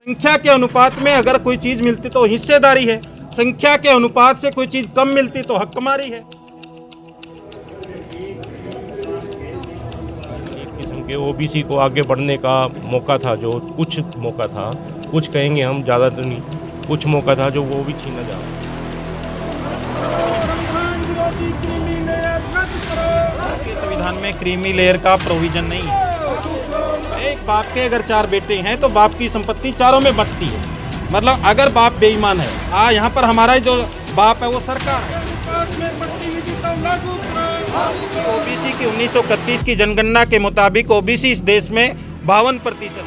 संख्या के अनुपात में अगर कोई चीज मिलती तो हिस्सेदारी है, संख्या के अनुपात से कोई चीज कम मिलती तो हकमारी है। एक किस्म के ओबीसी को आगे बढ़ने का मौका था, जो कुछ मौका था, कुछ कहेंगे हम, ज़्यादा तो नहीं, कुछ मौका था जो वो भी छीना जा रहा है। के संविधान में क्रीमी लेयर का प्रोविजन नहीं है। एक बाप के अगर 4 बेटे हैं तो बाप की संपत्ति चारों में बंटती है। मतलब अगर बाप बेईमान है, यहाँ पर हमारा जो बाप है वो सरकार है। ओबीसी की 1931 की जनगणना के मुताबिक ओबीसी इस देश में 52%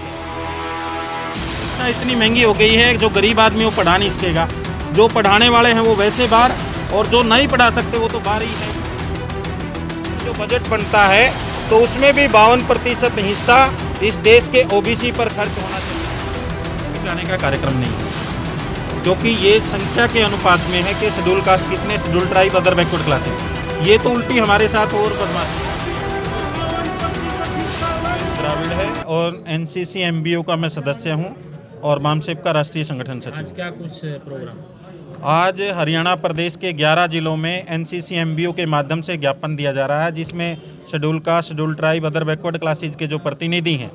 है। इतनी महंगी हो गई है, जो गरीब आदमी वो पढ़ा नहीं सकेगा, जो पढ़ाने वाले हैं वो वैसे बाहर, और जो नहीं पढ़ा सकते वो तो बाहर ही है। जो बजट बनता है तो उसमें भी 52% हिस्सा इस देश के ओबीसी पर खर्च होना चाहिए। जाने का कार्यक्रम नहीं है, क्योंकि ये संख्या के अनुपात में है कि शेड्यूल कास्ट कितने, schedule tribe, other backward classes, ये तो उल्टी हमारे साथ और बदमाशी। द्राविड़ है और एनसीसी एमबीओ का मैं सदस्य हूँ और मामसेप का राष्ट्रीय संगठन सचिव। आज क्या कुछ प्रोग्राम? आज हरियाणा प्रदेश के 11 जिलों में एनसीसी एमबीओ के माध्यम से ज्ञापन दिया जा रहा है, जिसमें schedule caste, schedule tribe, other backward classes के जो प्रतिनिधि हैं,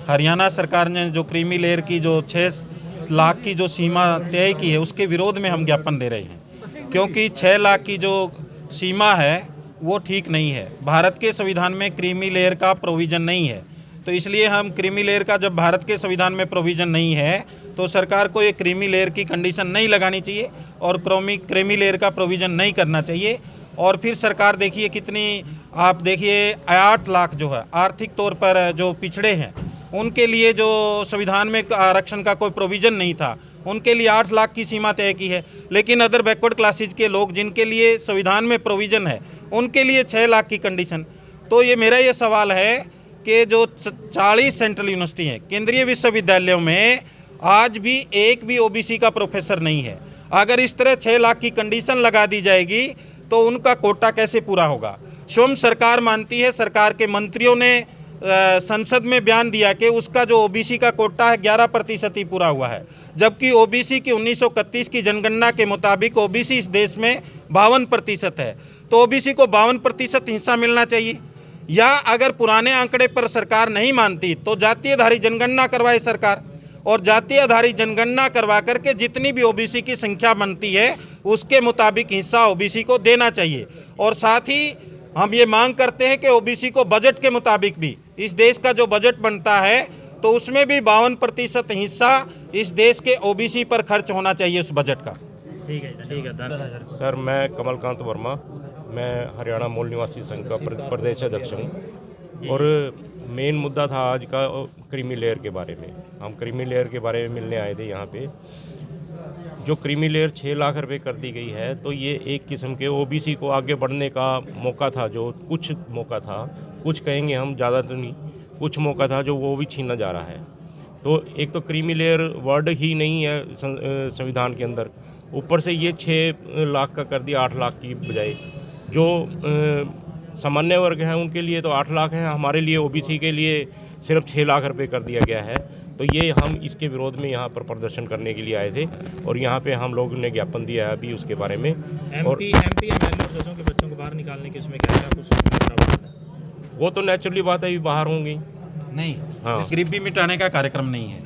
हरियाणा सरकार ने जो क्रीमी लेयर की जो 6 लाख की जो सीमा तय की है उसके विरोध में हम ज्ञापन दे रहे हैं, क्योंकि 6 लाख की जो सीमा है वो ठीक नहीं है। भारत के संविधान में क्रीमी लेयर का प्रोविज़न नहीं है, तो इसलिए हम क्रीमी लेयर का, जब भारत के संविधान में प्रोविज़न नहीं है तो सरकार को ये क्रीमी लेयर की कंडीशन नहीं लगानी चाहिए और क्रीमी लेयर का प्रोविज़न नहीं करना चाहिए। और फिर सरकार देखिए कितनी, आप देखिए 8 लाख जो है आर्थिक तौर पर जो पिछड़े हैं, उनके लिए जो संविधान में आरक्षण का कोई प्रोविज़न नहीं था, उनके लिए 8 लाख की सीमा तय की है। लेकिन अदर बैकवर्ड क्लासेज के लोग जिनके लिए संविधान में प्रोविज़न है, उनके लिए 6 लाख की कंडीशन। तो ये मेरा ये सवाल है कि जो 40 सेंट्रल यूनिवर्सिटी हैं, केंद्रीय विश्वविद्यालयों में आज भी एक भी ओबीसी का प्रोफेसर नहीं है। अगर इस तरह 6 लाख की कंडीशन लगा दी जाएगी तो उनका कोटा कैसे पूरा होगा? स्वयं सरकार मानती है, सरकार के मंत्रियों ने संसद में बयान दिया कि उसका जो ओबीसी का कोटा है 11% ही पूरा हुआ है, जबकि ओबीसी की 1931 की जनगणना के मुताबिक ओबीसी इस देश में 52% है। तो ओबीसी को 52% हिस्सा मिलना चाहिए, या अगर पुराने आंकड़े पर सरकार नहीं मानती तो जातीय आधारित जनगणना करवाए सरकार, और जातीय आधारित जनगणना करवा करके जितनी भी ओबीसी की संख्या बनती है उसके मुताबिक हिस्सा ओबीसी को देना चाहिए। और साथ ही हम ये मांग करते हैं कि ओबीसी को बजट के मुताबिक भी, इस देश का जो बजट बनता है तो उसमें भी 52% हिस्सा इस देश के ओबीसी पर खर्च होना चाहिए उस बजट का। ठीक है, धन्यवाद सर, मैं कमलकांत वर्मा, मैं हरियाणा मूल निवासी संघ का प्रदेश अध्यक्ष हूँ, और मेन मुद्दा था आज का क्रीमी लेयर के बारे में। हम क्रीमी लेयर के बारे में मिलने आए थे यहाँ पे। जो क्रीमी लेयर 6 लाख रुपए कर दी गई है, तो ये एक किस्म के ओबीसी को आगे बढ़ने का मौका था, जो कुछ मौका था, कुछ कहेंगे हम, ज़्यादा तो नहीं, कुछ मौका था जो वो भी छीना जा रहा है। तो एक तो क्रीमी लेयर वर्ड ही नहीं है संविधान के अंदर, ऊपर से ये 6 लाख का कर दिया 8 लाख की बजाय। जो सामान्य वर्ग हैं उनके लिए तो 8 लाख हैं, हमारे लिए ओबीसी के लिए सिर्फ 6 लाख रुपए कर दिया गया है। तो ये हम इसके विरोध में यहाँ पर प्रदर्शन करने के लिए आए थे, और यहाँ पे हम लोगों ने ज्ञापन दिया है अभी उसके बारे में। और एमपी एमएलए के बच्चों को बाहर निकालने के उसमें क्या कुछ? वो तो नेचुरली बात है, अभी बाहर होंगी नहीं, हाँ। इस गरीबी मिटाने का कार्यक्रम नहीं है,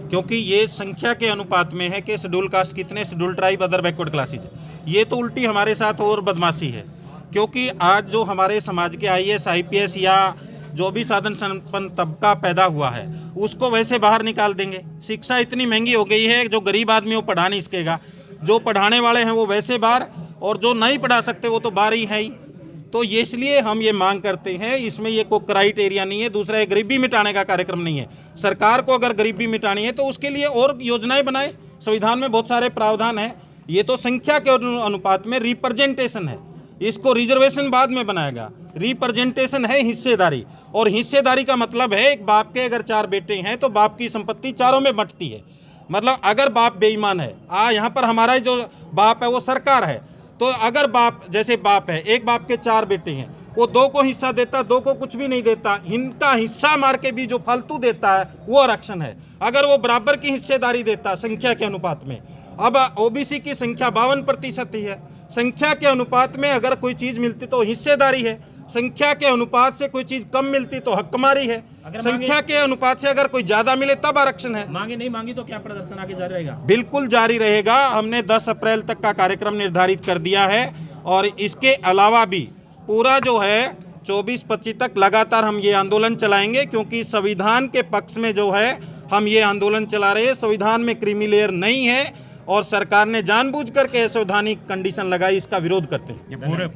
क्योंकि ये संख्या के अनुपात में है कि शेड्यूल कास्ट कितने, schedule tribe, other backward classes, ये तो उल्टी हमारे साथ और बदमाशी है। क्योंकि आज जो हमारे समाज के आईएएस, आईपीएस या जो भी साधन संपन्न तबका पैदा हुआ है उसको वैसे बाहर निकाल देंगे। शिक्षा इतनी महंगी हो गई है, जो गरीब आदमी वो पढ़ा नहीं सकेगा, जो पढ़ाने वाले हैं वो वैसे बाहर, और जो नहीं पढ़ा सकते वो तो बाहर ही है ही। तो ये इसलिए हम ये मांग करते हैं, इसमें ये कोई क्राइटेरिया नहीं है। दूसरा, ये गरीबी मिटाने का कार्यक्रम नहीं है। सरकार को अगर गरीबी मिटानी है तो उसके लिए और योजनाएं बनाए, संविधान में बहुत सारे प्रावधान हैं। ये तो संख्या के अनुपात में रिप्रेजेंटेशन है, इसको रिजर्वेशन बाद में बनाएगा। रिप्रेजेंटेशन है हिस्सेदारी, और हिस्सेदारी का मतलब है एक बाप के अगर 4 बेटे हैं तो बाप की संपत्ति चारों में बंटती है। मतलब अगर बाप बेईमान है, यहाँ पर हमारा जो बाप है वो सरकार है, तो अगर बाप, जैसे बाप है, एक बाप के 4 बेटे हैं, वो 2 को हिस्सा देता, 2 को कुछ भी नहीं देता। इनका हिस्सा मार के भी जो फालतू देता है वो आरक्षण है। अगर वो बराबर की हिस्सेदारी देता संख्या के अनुपात में, अब ओबीसी की संख्या 52% ही है, संख्या के अनुपात में अगर कोई चीज़ मिलती तो हिस्सेदारी है, संख्या के अनुपात से कोई चीज़ कम मिलती तो हकमारी है, संख्या के अनुपात से अगर कोई ज़्यादा मिले तब आरक्षण है। मांगे नहीं मांगी तो क्या प्रदर्शन आगे जारी रहेगा? बिल्कुल जारी रहेगा। हमने 10 अप्रैल तक का कार्यक्रम निर्धारित कर दिया है और इसके अलावा भी पूरा जो है 24-25 तक लगातार हम ये आंदोलन चलाएंगे, क्योंकि संविधान के पक्ष में जो है हम ये आंदोलन चला रहे हैं। संविधान में क्रीमी लेयर नहीं है और सरकार ने जानबूझ करके संवैधानिक कंडीशन लगाई, इसका विरोध करते हैं। ये पूरे